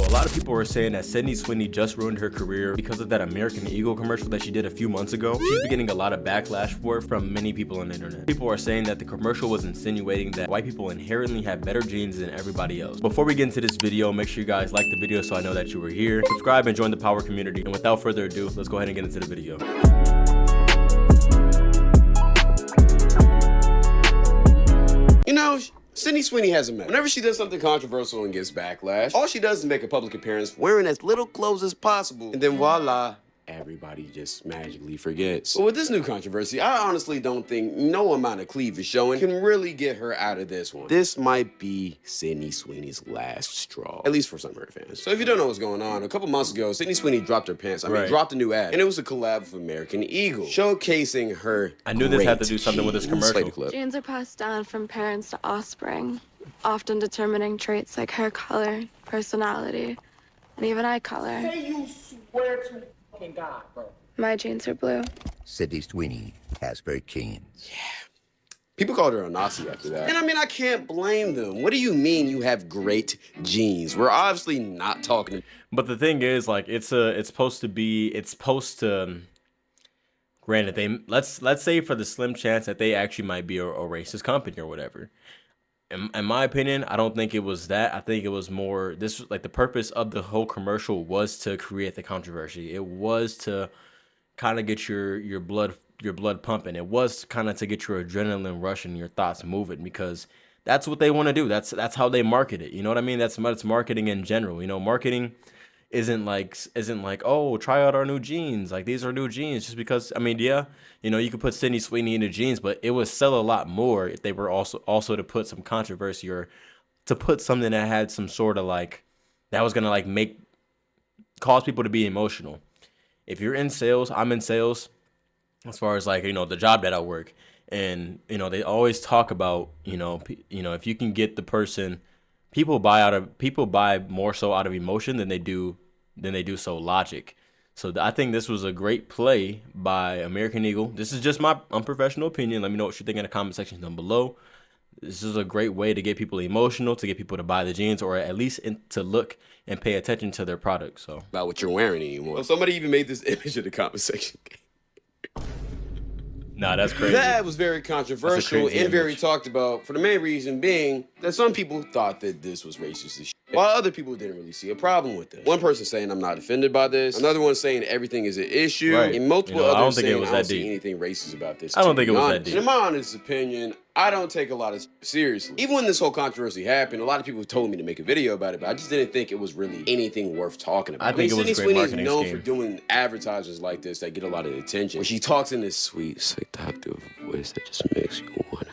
a lot of people are saying that Sydney Sweeney just ruined her career because of that American Eagle commercial that she did a few months ago. She's been getting a lot of backlash for it from many people on the internet. People are saying that the commercial was insinuating that white people inherently have better genes than everybody else. Before we get into this video, make sure you guys like the video so I know that you were here. Subscribe and join the power community. And without further ado, let's go ahead and get into the video. You know, Sydney Sweeney has a method. Whenever she does something controversial and gets backlash, all she does is make a public appearance wearing as little clothes as possible, and then voila, everybody just magically forgets. But with this new controversy, I honestly don't think no amount of cleavage showing can really get her out of this one. This might be Sydney Sweeney's last straw, at least for some of her fans. So if you don't know what's going on, a couple months ago, Sydney Sweeney dropped her pants. Dropped a new ad, and it was a collab with American Eagle, showcasing her. I knew this had to do something with this commercial. Genes are passed down from parents to offspring, often determining traits like hair color, personality, and even eye color. Say you swear to God, bro. My genes are blue. Sydney Sweeney has great genes. Yeah. People called her a Nazi after that. And I mean, I can't blame them. What do you mean you have great genes? We're obviously not talking. But the thing is, like, it's supposed to, granted, let's say for the slim chance that they actually might be a racist company or whatever. In my opinion, I don't think it was that. I think it was more, this was like the purpose of the whole commercial was to create the controversy. It was to kind of get your blood pumping. It was kind of to get your adrenaline rushing, your thoughts moving, because that's what they want to do. That's how they market it. You know what I mean? That's marketing in general. You know, marketing isn't like, oh, try out our new jeans. Like, these are new jeans. Just because, I mean, yeah, you know, you could put Sydney Sweeney into jeans, but it would sell a lot more if they were also to put some controversy, or to put something that had some sort of like, that was gonna like cause people to be emotional. If you're in sales, I'm in sales, as far as like, you know, the job that I work, and you know, they always talk about, you know, if you can get the person. People buy more so out of emotion than they do so logic. So I think this was a great play by American Eagle. This is just my unprofessional opinion. Let me know what you think in the comment section down below. This is a great way to get people emotional, to get people to buy the jeans, or at least to look and pay attention to their product. So about what you're wearing anymore. Somebody even made this image in the comment section. Nah, that's crazy. That was very controversial and very talked about, for the main reason being that some people thought that this was racist as shit, while other people didn't really see a problem with it. One person saying, I'm not offended by this. Another one saying everything is an issue. Right. And multiple others saying, I don't see anything racist about this. I don't think it was that deep. And in my honest opinion, I don't take a lot of seriously. Even when this whole controversy happened, a lot of people told me to make a video about it, but I just didn't think it was really anything worth talking about. I think it was a great marketing scheme. Sydney Sweeney is known for doing advertisers like this that get a lot of attention. When she talks in this sweet, seductive voice that just makes you wanna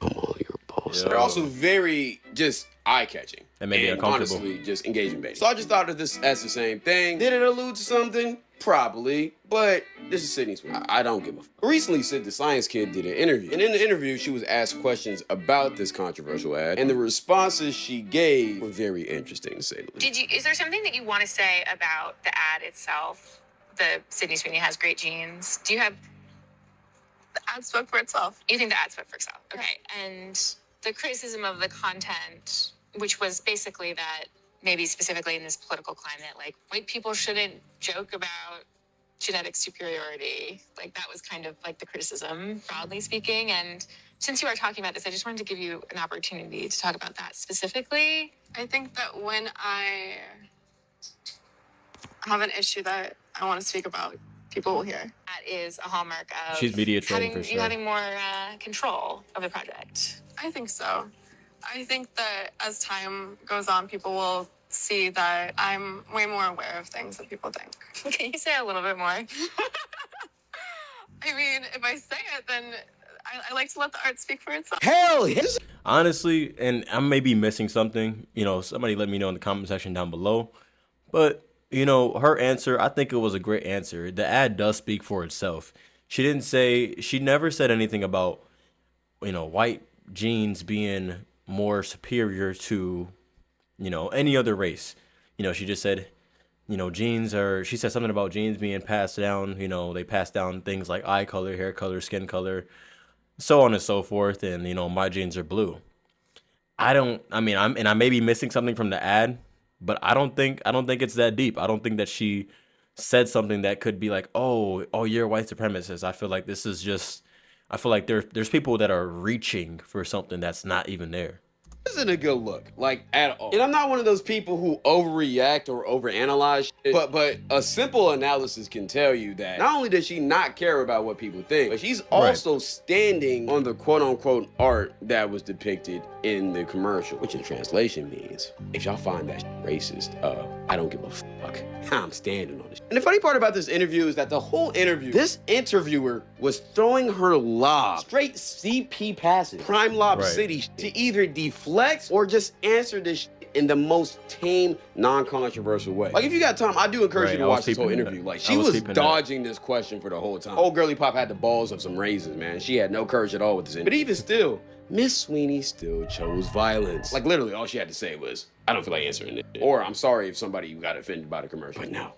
come all your balls. They're also very just eye-catching. That made me uncomfortable. Honestly, just engagement based. So I just thought of this as the same thing. Did it allude to something? Probably, but this is Sydney Sweeney. I don't give a fuck. Recently, Sid the Science Kid did an interview, and in the interview, she was asked questions about this controversial ad, and the responses she gave were very interesting, to say the least. Is there something that you want to say about the ad itself? The Sydney Sweeney has great genes. Do you have... The ad spoke for itself. You think the ad spoke for itself? Okay, and the criticism of the content, which was basically that maybe specifically in this political climate, like, white people shouldn't joke about genetic superiority. Like, that was kind of like the criticism, broadly speaking. And since you are talking about this, I just wanted to give you an opportunity to talk about that specifically. I think that when I have an issue that I want to speak about, people will hear. That is a hallmark of she's media trained for sure. You having more control of the project. I think so. I think that as time goes on, people will see that I'm way more aware of things than people think. Can you say a little bit more? I mean, if I say it, then I like to let the art speak for itself. Hell yes! Honestly, and I may be missing something, you know, somebody let me know in the comment section down below. But, you know, her answer, I think it was a great answer. The ad does speak for itself. She never said anything about, you know, white genes being more superior to, you know, any other race. You know, she just said, you know, she said something about genes being passed down. You know, they pass down things like eye color, hair color, skin color, so on and so forth. And, you know, my genes are blue. I may be missing something from the ad, but I don't think it's that deep. I don't think that she said something that could be like, oh, you're a white supremacist. I feel like this is just, I feel like there's people that are reaching for something that's not even there. Isn't a good look, like at all. And I'm not one of those people who overreact or overanalyze shit, but a simple analysis can tell you that not only does she not care about what people think, but she's also standing on the quote unquote art that was depicted in the commercial, which in translation means, if y'all find that shit racist, I don't give a fuck. I'm standing on it. And the funny part about this interview is that the whole interview, this interviewer was throwing her lob, straight CP passes, prime lob city, to either deflect or just answer this shit in the most tame, non-controversial way. Like, if you got time, I do encourage you to watch this whole interview. Like, she was dodging this question for the whole time. Old girly pop had the balls of some raisins, man. She had no courage at all with this interview. But even still, Miss Sweeney still chose violence. Like, literally, all she had to say was, I don't feel like answering this. Or, I'm sorry if somebody got offended by the commercial. But no,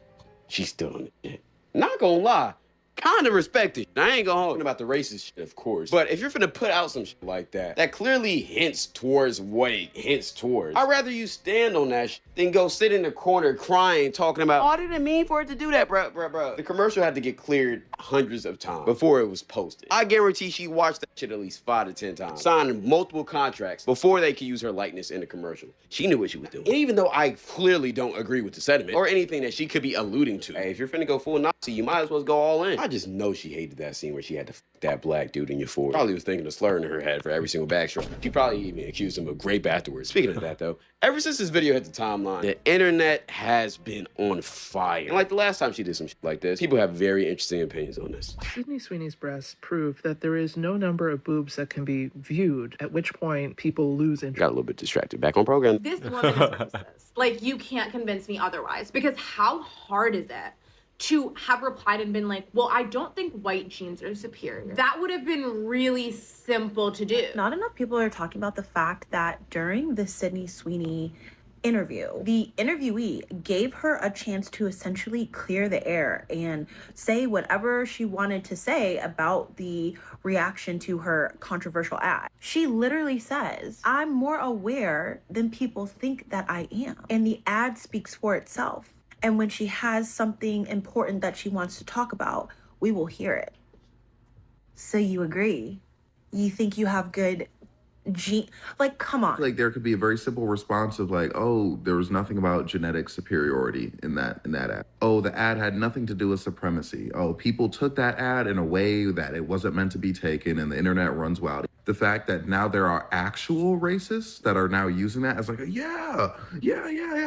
she's still on this shit. Not gonna lie, kind of respect it. I ain't gonna hold about the racist shit, of course. But if you're finna put out some shit like that, that clearly hints towards what it hints towards, I'd rather you stand on that shit than go sit in the corner crying, talking about, oh, I didn't mean for it to do that, bruh. The commercial had to get cleared hundreds of times before it was posted. I guarantee she watched that shit at least 5 to 10 times, signed multiple contracts before they could use her likeness in the commercial. She knew what she was doing. And even though I clearly don't agree with the sentiment or anything that she could be alluding to, hey, if you're finna go full Nazi, you might as well go all in. I just know she hated that scene where she had to fuck that black dude in your forehead. Probably was thinking of slurring in her head for every single backstroke. She probably even accused him of grape afterwards. Speaking of that though, ever since this video hit the timeline, the internet has been on fire. And like the last time she did some shit like this, people have very interesting opinions on this. Sydney Sweeney's breasts prove that there is no number of boobs that can be viewed, at which point people lose interest. Got a little bit distracted. Back on program. This woman is racist. Like, you can't convince me otherwise, because how hard is it to have replied and been like, well, I don't think white jeans are superior? That would have been really simple to do. Not enough people are talking about the fact that during the Sydney Sweeney interview, the interviewee gave her a chance to essentially clear the air and say whatever she wanted to say about the reaction to her controversial ad. She literally says, I'm more aware than people think that I am. And the ad speaks for itself. And when she has something important that she wants to talk about, we will hear it. So you agree? You think you have good like, come on. Like, there could be a very simple response of like, oh, there was nothing about genetic superiority in that ad. Oh, the ad had nothing to do with supremacy. Oh, people took that ad in a way that it wasn't meant to be taken, and the internet runs wild. The fact that now there are actual racists that are now using that as like, yeah,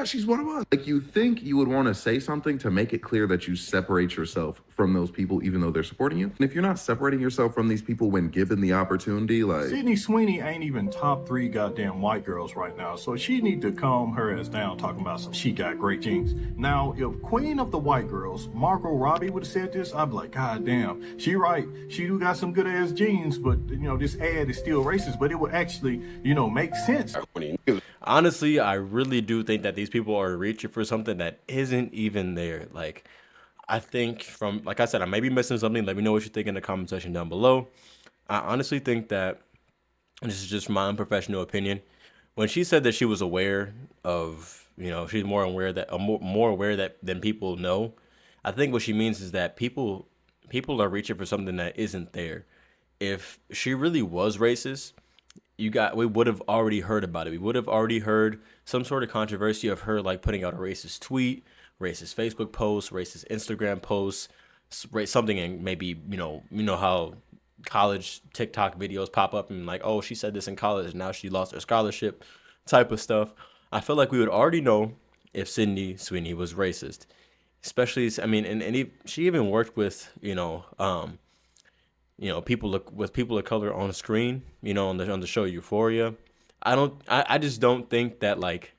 she's one of us. Like, you think you would want to say something to make it clear that you separate yourself from those people, even though they're supporting you. And if you're not separating yourself from these people when given the opportunity, like, Sydney Sweeney ain't even top 3 goddamn white girls right now, so she need to calm her ass down talking about some she got great genes. Now, if Queen of the White Girls, Margot Robbie, would have said this, I'd be like, God damn, she right. She do got some good ass genes, but you know, this ad is still racist, but it would actually, you know, make sense. Honestly, I really do think that these people are reaching for something that isn't even there. Like, I think from, like I said, I may be missing something. Let me know what you think in the comment section down below. I honestly think that, and this is just my unprofessional opinion, when she said that she was aware of, you know, she's more aware that more aware that than people know, I think what she means is that people are reaching for something that isn't there. If she really was racist, we would have already heard about it. We would have already heard some sort of controversy of her like putting out a racist tweet, racist Facebook post, racist Instagram post, something, and maybe, you know how college TikTok videos pop up and like, oh, she said this in college, now she lost her scholarship type of stuff. I feel like we would already know if Sydney Sweeney was racist, especially, I mean, and she even worked with, people of color on screen, on the show Euphoria. I just don't think that, like,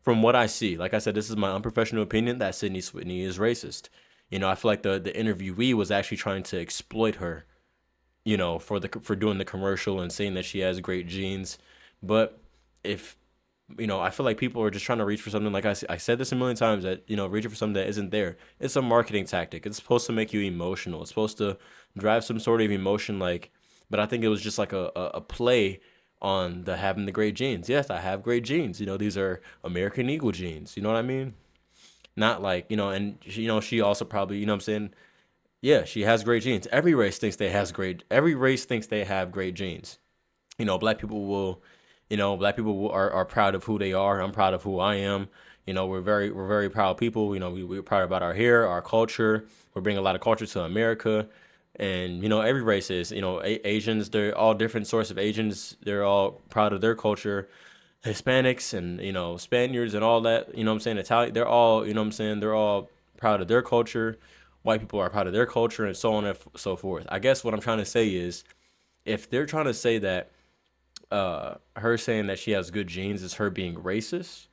from what I see, like I said, this is my unprofessional opinion, that Sydney Sweeney is racist. I feel like the interviewee was actually trying to exploit her, for doing the commercial and saying that she has great genes. But if, I feel like people are just trying to reach for something, like I said this a million times, that, reaching for something that isn't there. It's a marketing tactic. It's supposed to make you emotional. It's supposed to drive some sort of emotion, like, but I think it was just like a play on the having the great genes. Yes, I have great genes. You know, these are American Eagle genes. You know what I mean? Not like, you know, and she, you know, she also probably, you know what I'm saying? Yeah, she has great genes. Every race thinks they have great genes. You know, black people are proud of who they are. I'm proud of who I am. You know, we're very proud people. You know, we're proud about our hair, our culture. We bring a lot of culture to America. And, you know, every race is, you know, Asians, they're all different sorts of Asians. They're all proud of their culture. Hispanics and, you know, Spaniards and all that, you know what I'm saying? Italian, they're all, you know what I'm saying? They're all proud of their culture. White people are proud of their culture and so on and so forth. I guess what I'm trying to say is if they're trying to say that her saying that she has good genes is her being racist,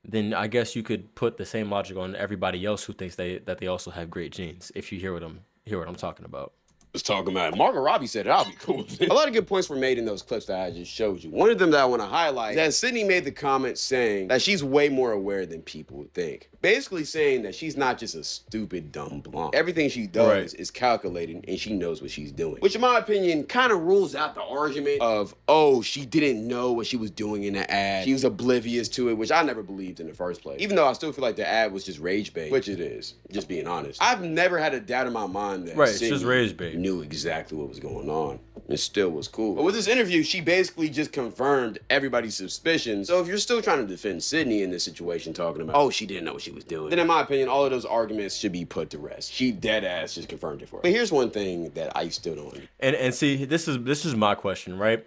then I guess you could put the same logic on everybody else who thinks that they also have great genes. If you hear what I'm talking about. Was talking about it. Margot Robbie said it. I'll be cool with it. A lot of good points were made in those clips that I just showed you. One of them that I want to highlight is that Sydney made the comment saying that she's way more aware than people would think. Basically saying that she's not just a stupid, dumb blonde. Everything she does is calculating and she knows what she's doing. Which in my opinion kind of rules out the argument of, oh, she didn't know what she was doing in the ad. She was oblivious to it, which I never believed in the first place. Even though I still feel like the ad was just rage bait, which it is, just being honest. I've never had a doubt in my mind that It's just rage bait. Knew exactly what was going on. It still was cool. But with this interview, she basically just confirmed everybody's suspicions. So if you're still trying to defend Sydney in this situation, talking about, oh, she didn't know what she was doing, then in my opinion, all of those arguments should be put to rest. She dead ass just confirmed it for her. But here's one thing that I still don't. And see, this is my question, right?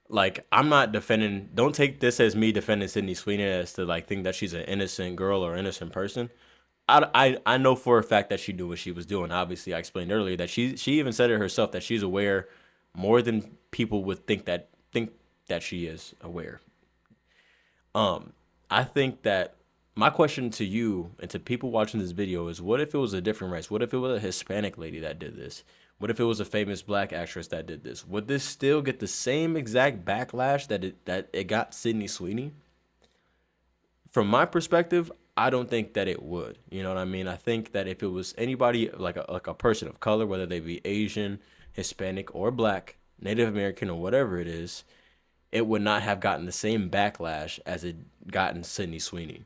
Like, I'm not defending. Don't take this as me defending Sydney Sweeney as to like think that she's an innocent girl or innocent person. I know for a fact that she knew what she was doing. Obviously, I explained earlier that she even said it herself that she's aware more than people would think that she is aware. I think that my question to you and to people watching this video is, what if it was a different race? What if it was a Hispanic lady that did this? What if it was a famous black actress that did this? Would this still get the same exact backlash that it got Sydney Sweeney? From my perspective, I don't think that it would. You know what I mean? I think that if it was anybody like a person of color, whether they be Asian, Hispanic, or black, Native American, or whatever it is, it would not have gotten the same backlash as it gotten Sydney Sweeney.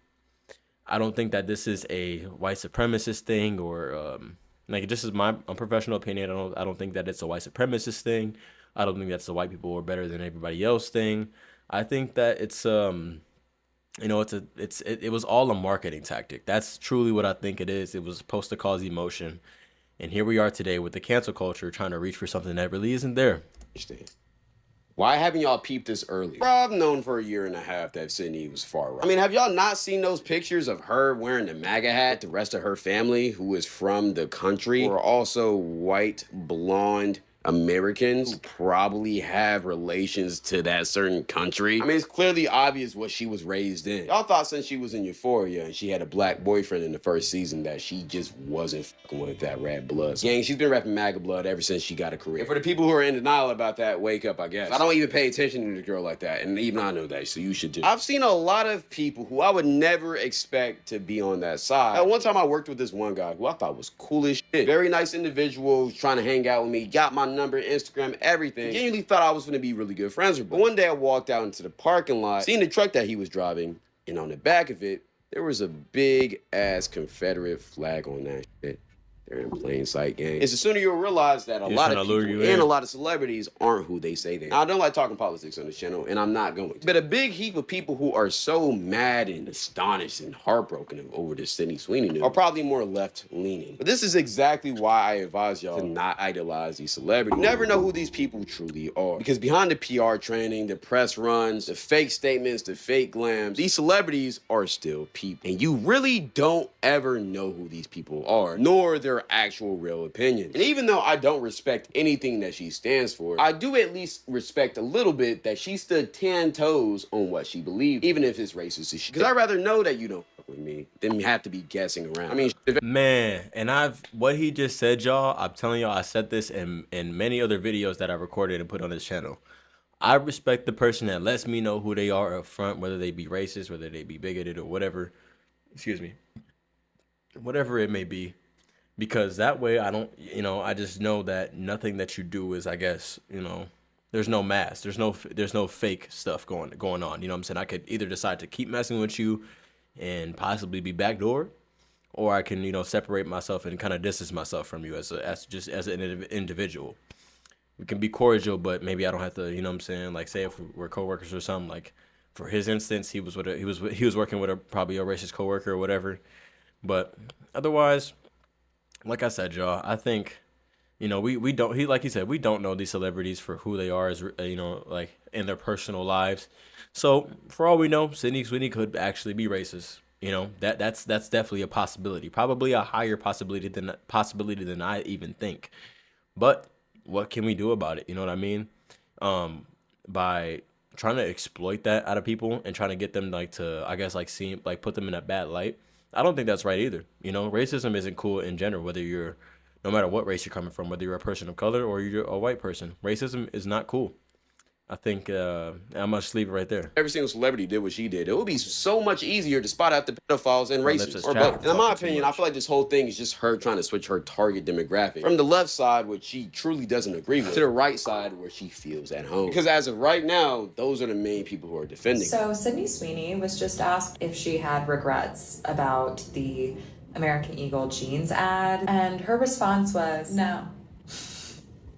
I don't think that this is a white supremacist thing or like this is my unprofessional opinion. I don't think that it's a white supremacist thing. I don't think that's the white people are better than everybody else thing. I think that it's you know, it was all a marketing tactic. That's truly what I think it is. It was supposed to cause emotion. And here we are today with the cancel culture trying to reach for something that really isn't there. Why haven't y'all peeped this earlier? Bro, I've known for a year and a half that Sydney was far right. I mean, have y'all not seen those pictures of her wearing the MAGA hat? The rest of her family, who is from the country, who are also white, blonde Americans who probably have relations to that certain country. I mean, it's clearly obvious what she was raised in. Y'all thought since she was in Euphoria and she had a black boyfriend in the first season that she just wasn't fucking with that red blood. Gang, she's been repping MAGA blood ever since she got a career. And for the people who are in denial about that, wake up, I guess. I don't even pay attention to the girl like that, and even I know that, so you should too. I've seen a lot of people who I would never expect to be on that side. At one time, I worked with this one guy who I thought was cool as shit. Very nice individual, trying to hang out with me, got my number, Instagram, everything. Genuinely thought I was gonna be really good friends with him. But one day I walked out into the parking lot, seen the truck that he was driving, and on the back of it, there was a big ass Confederate flag on that shit. They're in plain sight, gang. It's the sooner you'll realize that a lot of people and a lot of celebrities aren't who they say they are. Now, I don't like talking politics on this channel, and I'm not going to. But a big heap of people who are so mad and astonished and heartbroken over this Sydney Sweeney news are probably more left-leaning. But this is exactly why I advise y'all to not idolize these celebrities. You never know who these people truly are. Because behind the PR training, the press runs, the fake statements, the fake glams, these celebrities are still people. And you really don't ever know who these people are, nor their actual real opinions. And even though I don't respect anything that she stands for, I do at least respect a little bit that she stood 10 toes on what she believed, even if it's racist as shit. Because I'd rather know that you don't fuck with me than have to be guessing around. I mean, man, and what he just said, y'all, I'm telling y'all, I said this in many other videos that I recorded and put on this channel. I respect the person that lets me know who they are up front, whether they be racist, whether they be bigoted or whatever. Excuse me. Whatever it may be. Because that way I don't, you know, I just know that nothing that you do is, I guess, you know, There's no mask. There's no fake stuff going on. You know what I'm saying? I could either decide to keep messing with you and possibly be backdoored, or I can, separate myself and kind of distance myself from you as an individual. We can be cordial, but maybe I don't have to, you know what I'm saying? Like, say if we're coworkers or something, like for his instance, he was working with probably a racist coworker or whatever. But otherwise, like I said, y'all, I think, we don't, like he said, we don't know these celebrities for who they are, as like in their personal lives. So for all we know, Sydney Sweeney could actually be racist. That's definitely a possibility, probably a higher possibility than I even think. But what can we do about it? You know what I mean? By trying to exploit that out of people and trying to get them like to, I guess, like seem like put them in a bad light. I don't think that's right either. Racism isn't cool in general, no matter what race you're coming from, whether you're a person of color or you're a white person. Racism is not cool. I think I must leave it right there. Every single celebrity did what she did. It would be so much easier to spot out the pedophiles and lips racists, is or chapped. both. And in my opinion, I feel like this whole thing is just her trying to switch her target demographic from the left side, which she truly doesn't agree with, to the right side, where she feels at home. Because as of right now, those are the main people who are defending her. So Sydney Sweeney was just asked if she had regrets about the American Eagle jeans ad, and her response was no.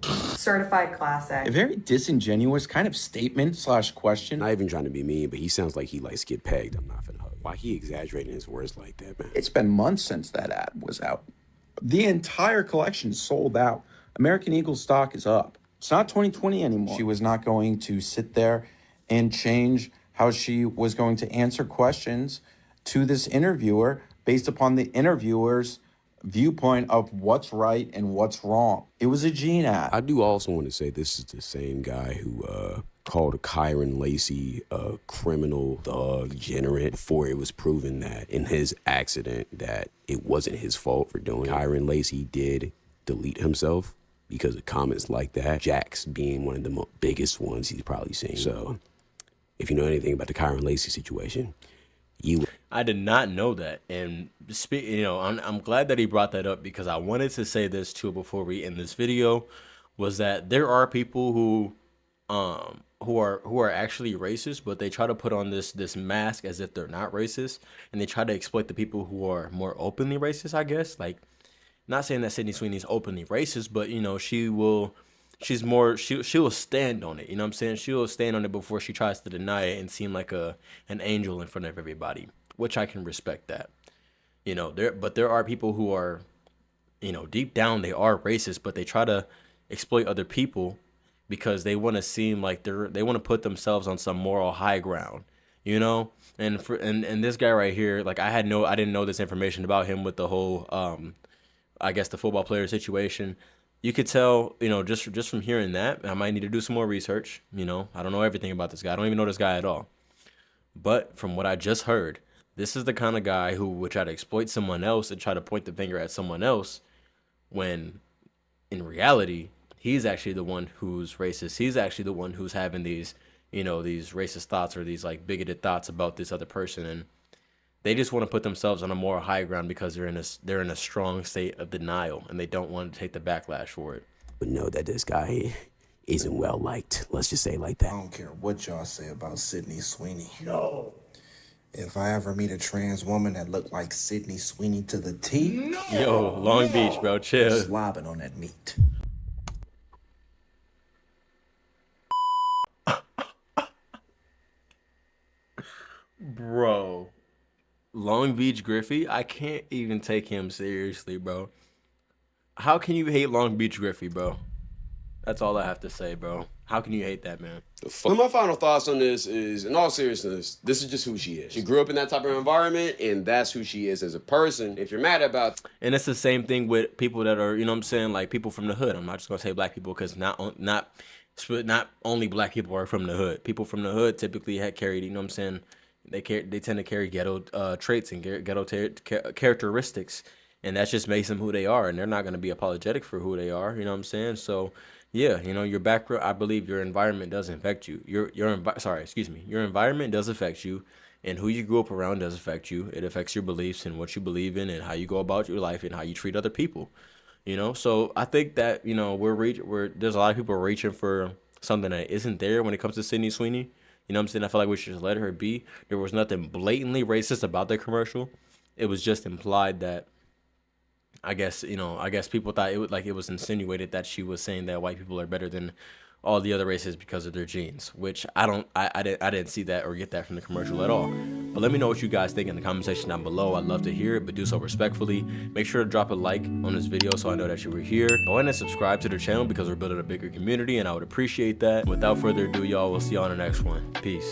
Certified classic. A very disingenuous kind of statement / question. Not even trying to be mean, but he sounds like he likes to get pegged. I'm not finna hug. Why he exaggerating his words like that, man? It's been months since that ad was out. The entire collection sold out. American Eagle stock is up. It's not 2020 anymore. She was not going to sit there and change how she was going to answer questions to this interviewer based upon the interviewer's viewpoint of what's right and what's wrong. It was a jean ad. I do also want to say this is the same guy who called Kyron Lacey a criminal thug degenerate before it was proven that in his accident that it wasn't his fault for doing it. Kyron Lacey did delete himself because of comments like that. Jax being one of the biggest ones he's probably seen. So if you know anything about the Kyron Lacey situation, I did not know that, and I'm glad that he brought that up, because I wanted to say this too before we end this video, was that there are people who are actually racist, but they try to put on this mask as if they're not racist, and they try to exploit the people who are more openly racist, I guess. Like, not saying that Sydney Sweeney's openly racist, but she will stand on it. You know what I'm saying? She will stand on it before she tries to deny it and seem like an angel in front of everybody, which I can respect that. There are people who are, deep down they are racist, but they try to exploit other people because they want to seem like they want to put themselves on some moral high ground, And this guy right here, like I didn't know this information about him with the whole I guess the football player situation. You could tell, just from hearing that. I might need to do some more research. I don't know everything about this guy. I don't even know this guy at all. But from what I just heard, this is the kind of guy who would try to exploit someone else and try to point the finger at someone else, when in reality, he's actually the one who's racist. He's actually the one who's having these, these racist thoughts or these like bigoted thoughts about this other person. And they just want to put themselves on a more high ground because they're in a strong state of denial, and they don't want to take the backlash for it. But know that this guy isn't well liked. Let's just say it like that. I don't care what y'all say about Sydney Sweeney. No. If I ever meet a trans woman that looked like Sydney Sweeney to the T, no. Yo, Long Beach, bro, chill. Slobbing on that meat. Bro. Long Beach Griffey, I can't even take him seriously, bro. How can you hate Long Beach Griffey, bro? That's all I have to say, bro. How can you hate that, man? My final thoughts on this is, in all seriousness, this is just who she is. She grew up in that type of environment, and that's who she is as a person. If you're mad about... And it's the same thing with people that are, like people from the hood. I'm not just going to say black people, because not only black people are from the hood. People from the hood typically had carried, they tend to carry ghetto traits and ghetto characteristics, and that just makes them who they are, and they're not going to be apologetic for who they are. You know what I'm saying? So, yeah, your background. I believe your environment does affect you. Your environment does affect you, and who you grew up around does affect you. It affects your beliefs and what you believe in, and how you go about your life and how you treat other people. So I think that there's a lot of people reaching for something that isn't there when it comes to Sydney Sweeney. You know what I'm saying? I feel like we should just let her be. There was nothing blatantly racist about the commercial. It was just implied that, I guess people thought it was insinuated that she was saying that white people are better than all the other races because of their genes, which I didn't see that or get that from the commercial at all. But let me know what you guys think in the comment section down below. I'd love to hear it, but do so respectfully. Make sure to drop a like on this video so I know that you were here. Go ahead and subscribe to the channel because we're building a bigger community, and I would appreciate that. Without further ado, y'all, we'll see y'all on the next one. Peace.